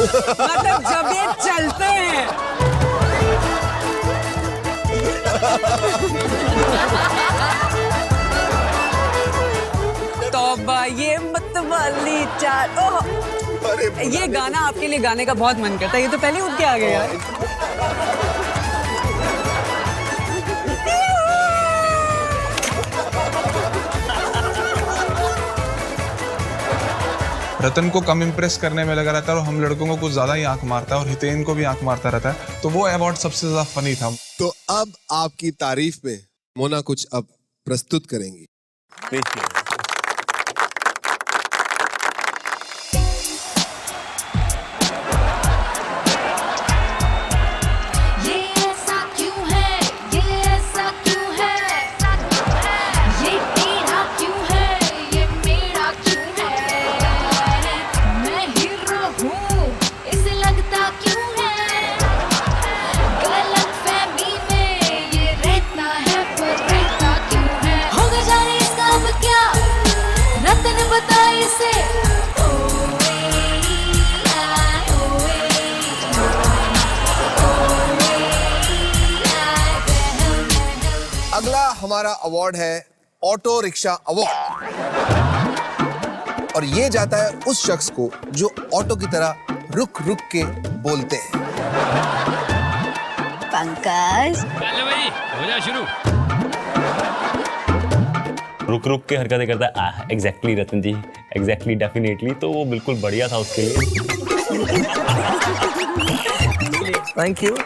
मतलब जब ये चलते हैं तौबा, ये मतवाली चाल। ओह, ये गाना आपके लिए गाने का बहुत मन करता है। ये तो पहले उठ के आ गए यार। रतन को कम इम्प्रेस करने में लगा रहता है और हम लड़कों को कुछ ज्यादा ही आंख मारता है और हितेन को भी आंख मारता रहता है, तो वो अवार्ड सबसे ज्यादा फनी था। तो अब आपकी तारीफ में मोना कुछ अब प्रस्तुत करेंगी। अगला हमारा अवार्ड है ऑटो रिक्शा अवार्ड, और ये जाता है उस शख्स को जो ऑटो की तरह रुक रुक के बोलते हैं। पंकज, चलो भाई, हो जा शुरू। रुक रुक के हरकतें करता है। एग्जैक्टली रतन जी, एग्जैक्टली, डेफिनेटली, तो वो बिल्कुल बढ़िया था उसके लिए। Thank you.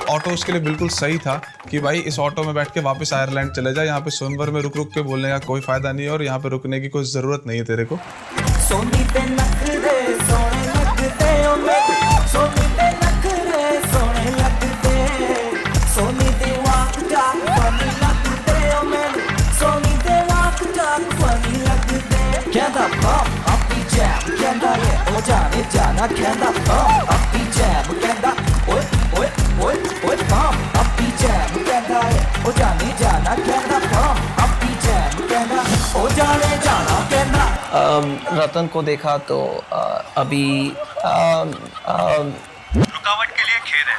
ऑटो उसके लिए बिल्कुल सही था कि भाई इस ऑटो में बैठ के वापस आयरलैंड चले जा, यहाँ पे सोनभर में रुक रुक के बोलने का कोई फायदा नहीं है और यहाँ पे रुकने की कोई जरूरत नहीं है तेरे को। रतन को देखा तो अभी रुकावट के लिए खेद है।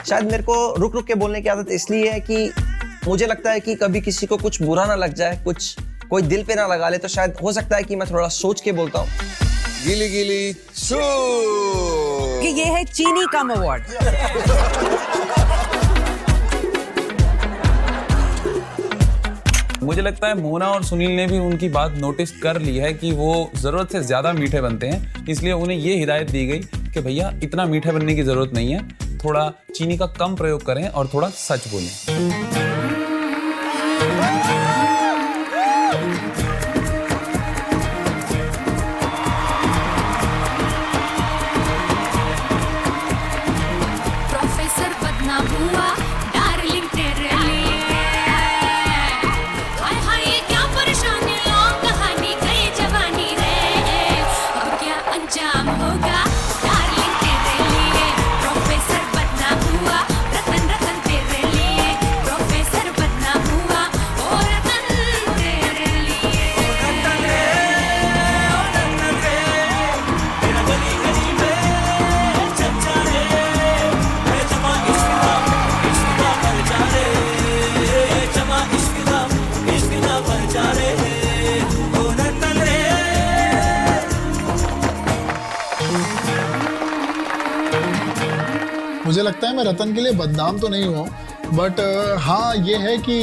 शायद मेरे को रुक रुक के बोलने की आदत इसलिए है कि मुझे लगता है कि कभी किसी को कुछ बुरा ना लग जाए, कुछ कोई दिल पे ना लगा ले, तो शायद हो सकता है कि मैं थोड़ा सोच के बोलता हूँ। गिली गिली शू। कि ये है चीनी कम अवार्ड। मुझे लगता है मोना और सुनील ने भी उनकी बात नोटिस कर ली है कि वो जरूरत से ज्यादा मीठे बनते हैं, इसलिए उन्हें ये हिदायत दी गई कि भैया इतना मीठे बनने की जरूरत नहीं है, थोड़ा चीनी का कम प्रयोग करें और थोड़ा सच बोलें। मुझे लगता है मैं रतन के लिए बदनाम तो नहीं हुआ, बट हाँ ये है कि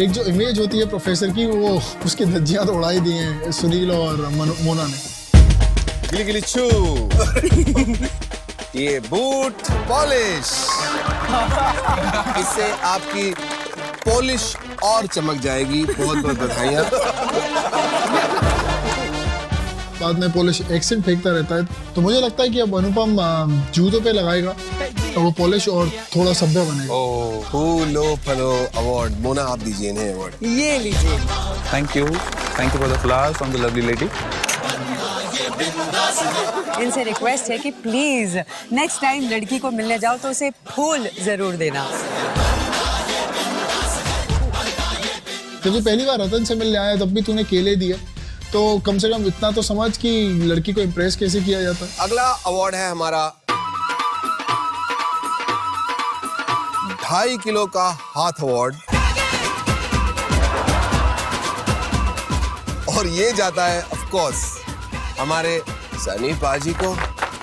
एक जो इमेज होती है प्रोफेसर की, वो उसकी धज्जियां तो उड़ाई दी हैं सुनील और मोना ने। गिली गिली छू। ये बूट पॉलिश, इससे आपकी पॉलिश और चमक जाएगी। बहुत बहुत बधाइयाँ। बाद में पॉलिश एक्सेंट फेंकता रहता है, तो मुझे लगता है कि अब अनुपम जूतों पे लगाएगा तो वो पॉलिश और थोड़ा सभ्य बनेगा। फूलो फलो अवार्ड मोना, आप दीजिए इन्हें अवार्ड। ये लीजिए। Thank you for the flowers from the lovely lady. इनसे रिक्वेस्ट है कि प्लीज नेक्स्ट टाइम लड़की को मिलने जाओ तो उसे फूल जरूर देना। जब तू पहली बार रतन से मिलने आया तब भी तूने केले दिए, तो कम से कम इतना तो समझ कि लड़की को इम्प्रेस कैसे किया जाता है। अगला अवार्ड है हमारा 2.5 किलो का हाथ अवार्ड, और ये जाता है ऑफ कोर्स हमारे सनी पाजी को।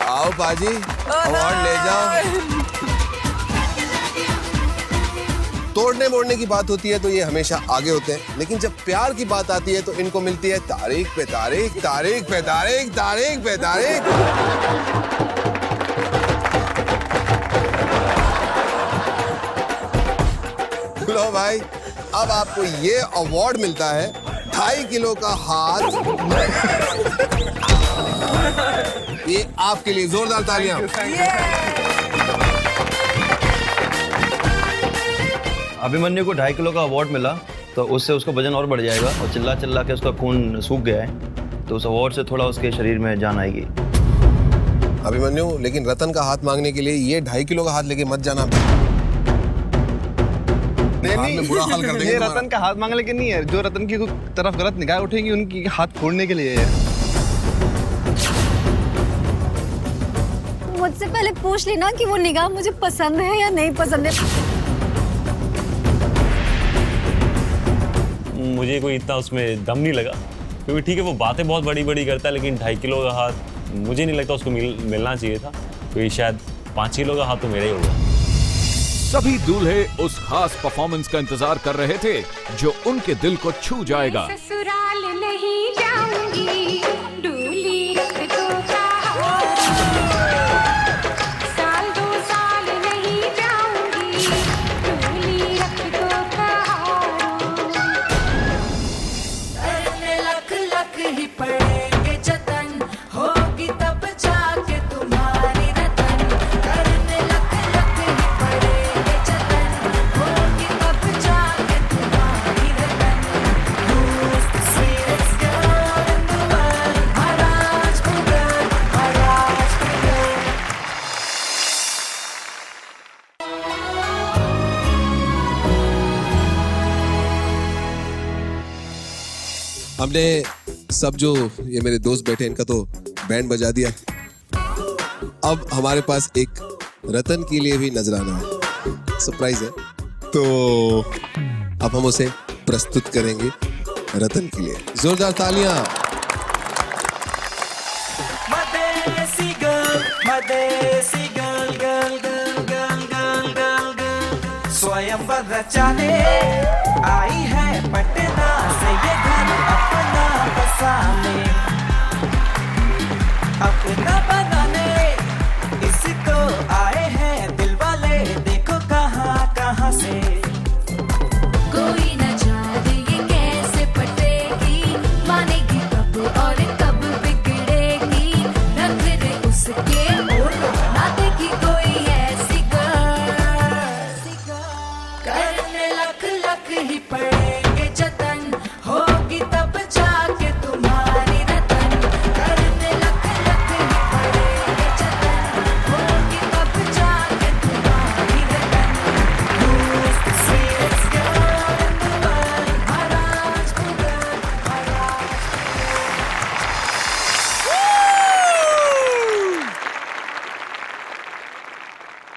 आओ पाजी, अवार्ड ले जाओ। तोड़ने मोड़ने की बात होती है तो ये हमेशा आगे होते हैं, लेकिन जब प्यार की बात आती है तो इनको मिलती है तारीख पे तारीख, तारीख पे तारीख, तारीख पे तारीख। लो भाई, अब आपको ये अवार्ड मिलता है 2.5 किलो का हाथ। ये आपके लिए जोरदार तालियां। अभिमन्यु को 2.5 किलो का अवार्ड मिला तो उससे उसका वजन और बढ़ जाएगा, और चिल्ला चिल्ला के उसका खून सूख गया है, तो उस अवार्ड से थोड़ा उसके शरीर में जान आएगी। अभिमन्यु, लेकिन रतन का हाथ मांगने के लिए ये 2.5 किलो का हाथ लेके मत जाना। नहीं, बुरा हाल कर देंगे ये तुम्हारा। रतन का हाथ मांगने के नहीं है, जो रतन की तरफ गलत निगाह उठेंगी उनकी हाथ फोड़ने के लिए है। मुझसे पहले पूछ लेना कि वो निगाह मुझे पसंद है या नहीं पसंद है। मुझे कोई इतना उसमें दम नहीं लगा, क्योंकि ठीक है वो बातें बहुत बड़ी बड़ी करता है, लेकिन 2.5 किलो का हाथ मुझे नहीं लगता उसको मिलना चाहिए था, क्योंकि शायद 5 किलो का हाथ तो मेरा ही होगा। सभी दूल्हे उस खास परफॉर्मेंस का इंतजार कर रहे थे जो उनके दिल को छू जाएगा। ससुराल नहीं जाऊंगी, डोली रख दो साल 2 साल नहीं जाऊंगी, डोली रख दो लख लख ही पड़ेंगे जतन, होगी तब जाके तुम्हारी रतन। करने लख लख ही पड़ेंगे जतन, होगी तब जाके तुम्हारी रतन। Who's the sweetest girl in the world? Maharajpur, Maharajpur. हमने सब जो ये मेरे दोस्त बैठे इनका तो बैंड बजा दिया। अब हमारे पास एक रतन के लिए भी नजराना है, सरप्राइज है, तो अब हम उसे प्रस्तुत करेंगे रतन के लिए। जोरदार तालियां। मदेसी girl girl girl girl girl girl girl, स्वयंवर रचाने आई है पटना से ये घर अपना बसाने, अपना बनाने इसको आए हैं दिल वाले, देखो कहाँ कहाँ से। कोई न जाने ये कैसे पटेगी, मानेगी कब और कब बिगड़ेगी, रंग रे उसके ओर ना देखी कोई ऐसी गर्ल। करने लख लख ही पड़ेंगे जतन, होगी तब जाके तुम्हारी रतन। करने लख लख ही पड़ेंगे जतन, होगी तब जाके तुम्हारी रतन। Who's the sweetest girl in the world? Maharajpur, Maharajpur.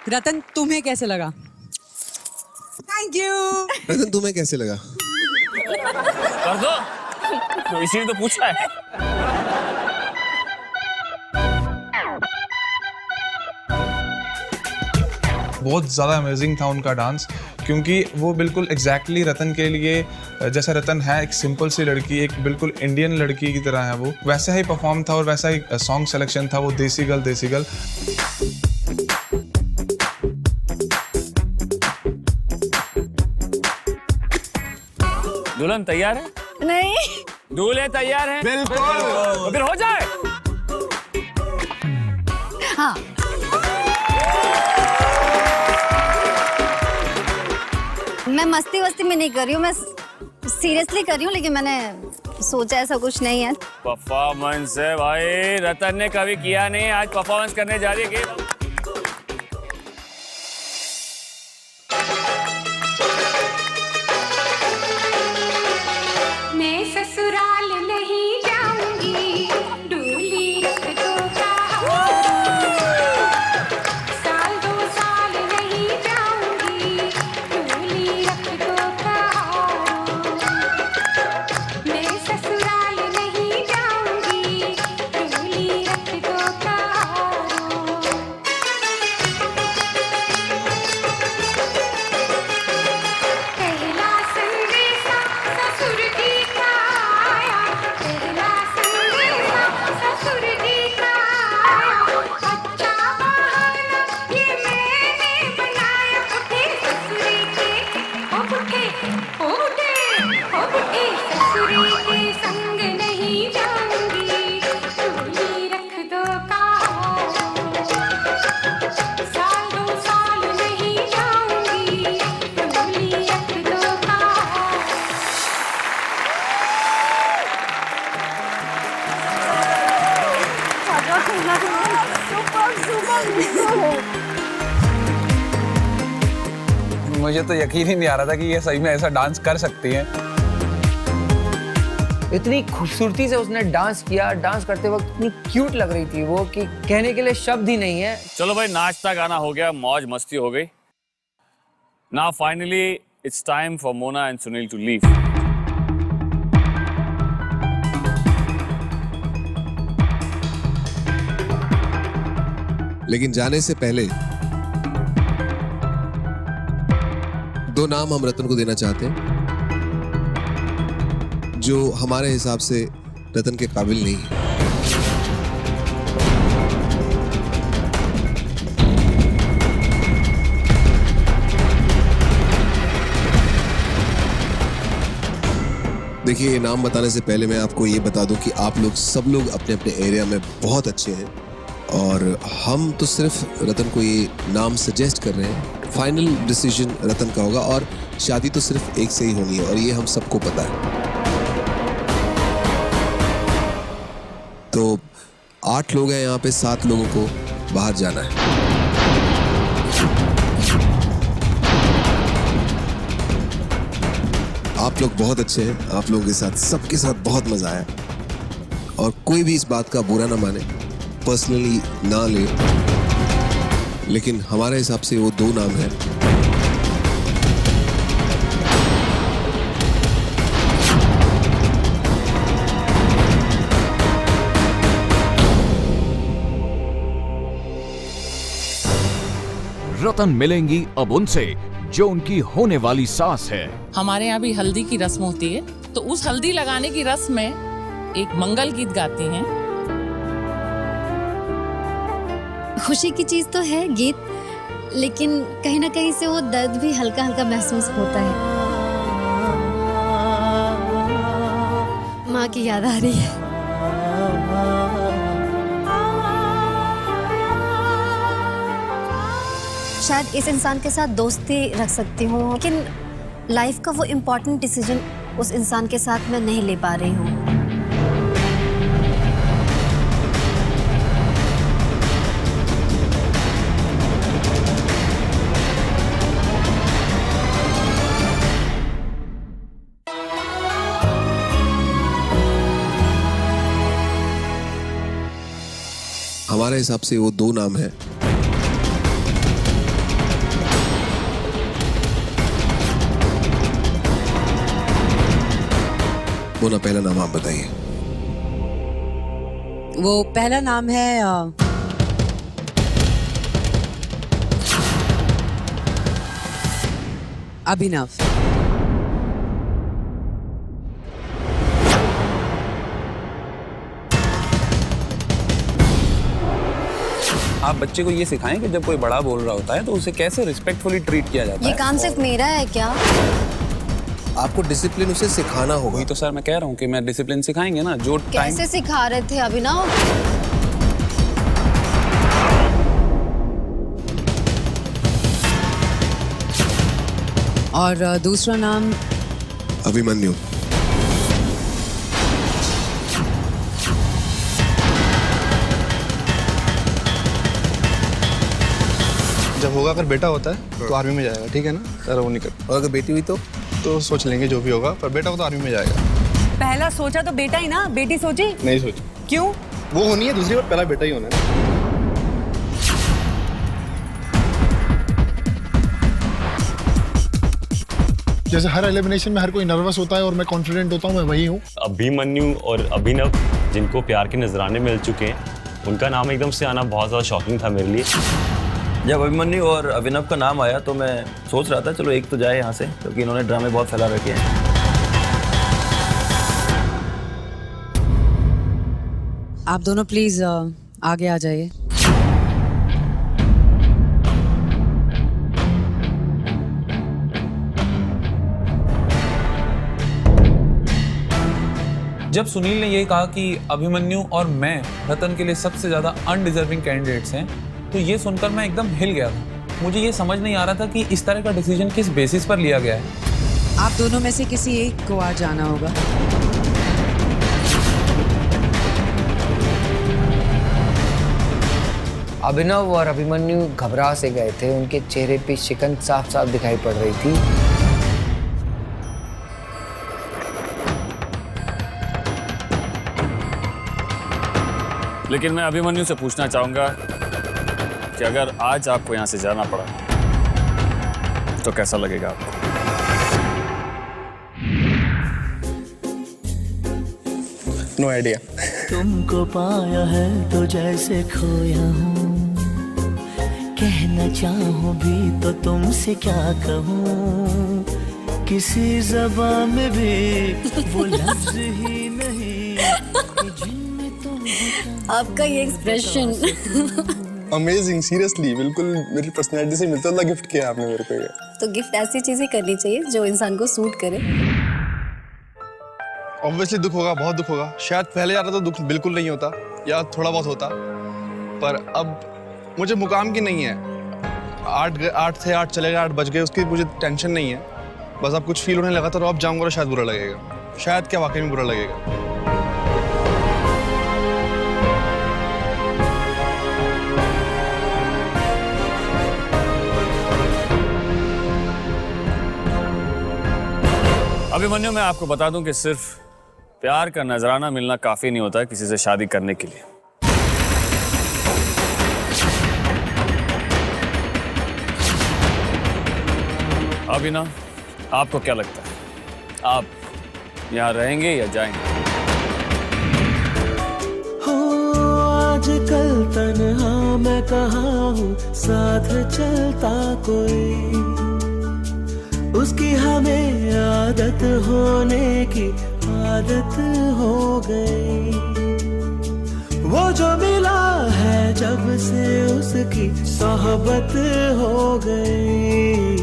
रतन, तुम्हें कैसे लगा? Thank you. रतन, तुम्हें कैसे लगा? कर दो, तो इसीलिए तो पूछा है। बहुत ज़्यादा अमेजिंग था उनका डांस, क्योंकि वो बिल्कुल एग्जैक्टली रतन के लिए, जैसा रतन है एक सिंपल सी लड़की, एक बिल्कुल इंडियन लड़की की तरह है वो, वैसा ही परफॉर्म था और वैसा ही सॉन्ग सिलेक्शन था। वो देसी गर्ल देसी गर्ल। दुल्हन तैयार है? नहीं, दूल्हे तैयार है? बिल्कुल। तो फिर हो जाए। हाँ। मैं मस्ती वस्ती में नहीं कर रही हूँ, मैं सीरियसली कर रही हूँ, लेकिन मैंने सोचा ऐसा कुछ नहीं है। परफॉर्मेंस है भाई, रतन ने कभी किया नहीं, आज परफॉर्मेंस करने जा रही है। मैं ससुराल नहीं जाऊंगी, डोली रख दो साल 2 साल नहीं जाऊंगी, डोली रख दो मैं ससुराल नहीं जाऊंगी, डोली रख दो पहला संदेशा ससुर जी का आया, पहला संदेशा ससुर जी का आया, अच्छा बहाना ये मैंने बनाया, उठे ससुरी के ओ उठे ओ उठे ओ उठे ससुरी के संग नहीं जाऊंगी, डोली रख दो साल 2 साल नहीं जाऊंगी, डोली रख दो मुझे तो यकीन ही नहीं आ रहा था कि ये सही में ऐसा डांस कर सकती हैं। इतनी खूबसूरती से उसने डांस किया, डांस करते वक्त इतनी क्यूट लग रही थी वो कि कहने के लिए शब्द ही नहीं है। चलो भाई, नाचता गाना हो गया, मौज मस्ती हो गई। Now finally it's time for Mona and Sunil to leave. लेकिन जाने से पहले 2 नाम हम रतन को देना चाहते हैं जो हमारे हिसाब से रतन के काबिल नहीं है। देखिए, ये नाम बताने से पहले मैं आपको ये बता दूं कि आप लोग सब लोग अपने अपने एरिया में बहुत अच्छे हैं और हम तो सिर्फ रतन को ये नाम सजेस्ट कर रहे हैं। फाइनल डिसीजन रतन का होगा और शादी तो सिर्फ एक से ही होनी है और ये हम सबको पता है। तो 8 लोग हैं यहाँ पे, 7 लोगों को बाहर जाना है। आप लोग बहुत अच्छे हैं, आप लोगों के साथ सबके साथ बहुत मजा आया और कोई भी इस बात का बुरा ना माने, पर्सनली ना ले, लेकिन हमारे हिसाब से वो 2 नाम हैं। रतन मिलेंगी अब उनसे जो उनकी होने वाली सास है। हमारे यहाँ भी हल्दी की रस्म होती है, तो उस हल्दी लगाने की रस्म में एक मंगल गीत गाती हैं। खुशी की चीज तो है गीत, लेकिन कहीं ना कहीं से वो दर्द भी हल्का हल्का महसूस होता है। माँ की याद आ रही है। शायद इस इंसान के साथ दोस्ती रख सकती हूँ, लेकिन लाइफ का वो इम्पोर्टेंट डिसीजन उस इंसान के साथ मैं नहीं ले पा रही हूँ। हमारे हिसाब से वो 2 नाम हैं। मोना, पहला नाम आप बताइए। वो पहला नाम है अभिनव। आप बच्चे को ये सिखाएं कि जब कोई बड़ा बोल रहा होता है तो उसे कैसे रिस्पेक्टफुली ट्रीट किया जाता है। ये काम सिर्फ मेरा है क्या? आपको डिसिप्लिन उसे सिखाना होगा। वही तो सर मैं कह रहा हूँ कि मैं डिसिप्लिन सिखाएंगे ना, जो टाइम। कैसे सिखा रहे थे अभिनव? और दूसरा नाम अभिमन्यु। जब होगा अगर बेटा होता है तो आर्मी में जाएगा, ठीक है ना? अरे वो नहीं कर। और अगर बेटी हुई तो सोच लेंगे जो भी होगा, पर बेटा हो तो आर्मी में जाएगा। पहला सोचा तो बेटा ही ना, बेटी सोची? नहीं सोची। क्यों? वो होनी है दूसरी बार, पहला बेटा ही होना है। जैसे हर एलिमिनेशन में हर कोई नर्वस होता है और मैं कॉन्फिडेंट होता हूँ, मैं वही हूँ। अभिमन्यु और अभिनव जिनको प्यार के नजराने मिल चुके हैं, उनका नाम एकदम से आना बहुत ज़्यादा शॉकिंग था मेरे लिए। जब अभिमन्यु और अभिनव का नाम आया तो मैं सोच रहा था चलो एक तो जाए यहाँ से, क्योंकि इन्होंने ड्रामे बहुत फैला रखे हैं। आप दोनों प्लीज आगे आ जाइए। जब सुनील ने ये कहा कि अभिमन्यु और मैं रतन के लिए सबसे ज्यादा अनडिजर्विंग कैंडिडेट्स हैं, तो ये सुनकर मैं एकदम हिल गया था। मुझे ये समझ नहीं आ रहा था कि इस तरह का डिसीजन किस बेसिस पर लिया गया है। आप दोनों में से किसी एक को आज जाना होगा। अभिनव और अभिमन्यु घबरा से गए थे, उनके चेहरे पे शिकन साफ साफ दिखाई पड़ रही थी। लेकिन मैं अभिमन्यु से पूछना चाहूंगा कि अगर आज आपको यहाँ से जाना पड़ा तो कैसा लगेगा आपको? No idea. तुमको पाया है तो जैसे खोया हूँ, कहना चाहूँ भी तो तुमसे क्या कहूँ, किसी ज़बान में भी वो लफ्ज़ ही नहीं कि जिनमें तुम आपका ये एक्सप्रेशन अमेजिंग, सीरियसली बिल्कुल मेरी पर्सनैलिटी से मिलता हुआ गिफ्ट किया आपने मेरे को ये। तो गिफ्ट ऐसी चीजें करनी चाहिए जो इंसान को सूट करे। ऑब्वियसली दुख होगा, बहुत दुख होगा। शायद पहले जाता तो दुख बिल्कुल नहीं होता या थोड़ा बहुत होता, पर अब मुझे मुकाम की नहीं है। 8 थे 8 चले गए, 8 बज गए, उसकी मुझे टेंशन नहीं है। बस अब कुछ फील होने लगा था तो अब जाऊंगा तो शायद बुरा लगेगा, शायद क्या वाकई में बुरा लगेगा। अभिमन्यु, मैं आपको बता दूं कि सिर्फ प्यार का नजराना मिलना काफी नहीं होता किसी से शादी करने के लिए। अभिनव, आपको क्या लगता है, आप यहाँ रहेंगे या जाएंगे? हो आजकल तन्हा मैं कहाँ हूँ, साथ चलता कोई, उसकी हमें आदत होने की आदत हो गई। वो जो मिला है जब से उसकी सोहबत हो गई।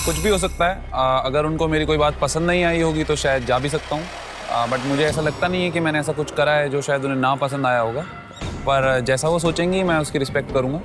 कुछ भी हो सकता है। अगर उनको मेरी कोई बात पसंद नहीं आई होगी तो शायद जा भी सकता हूँ, बट मुझे ऐसा लगता नहीं है कि मैंने ऐसा कुछ करा है जो शायद उन्हें ना पसंद आया होगा। पर जैसा वो सोचेंगी मैं उसकी रिस्पेक्ट करूँगा।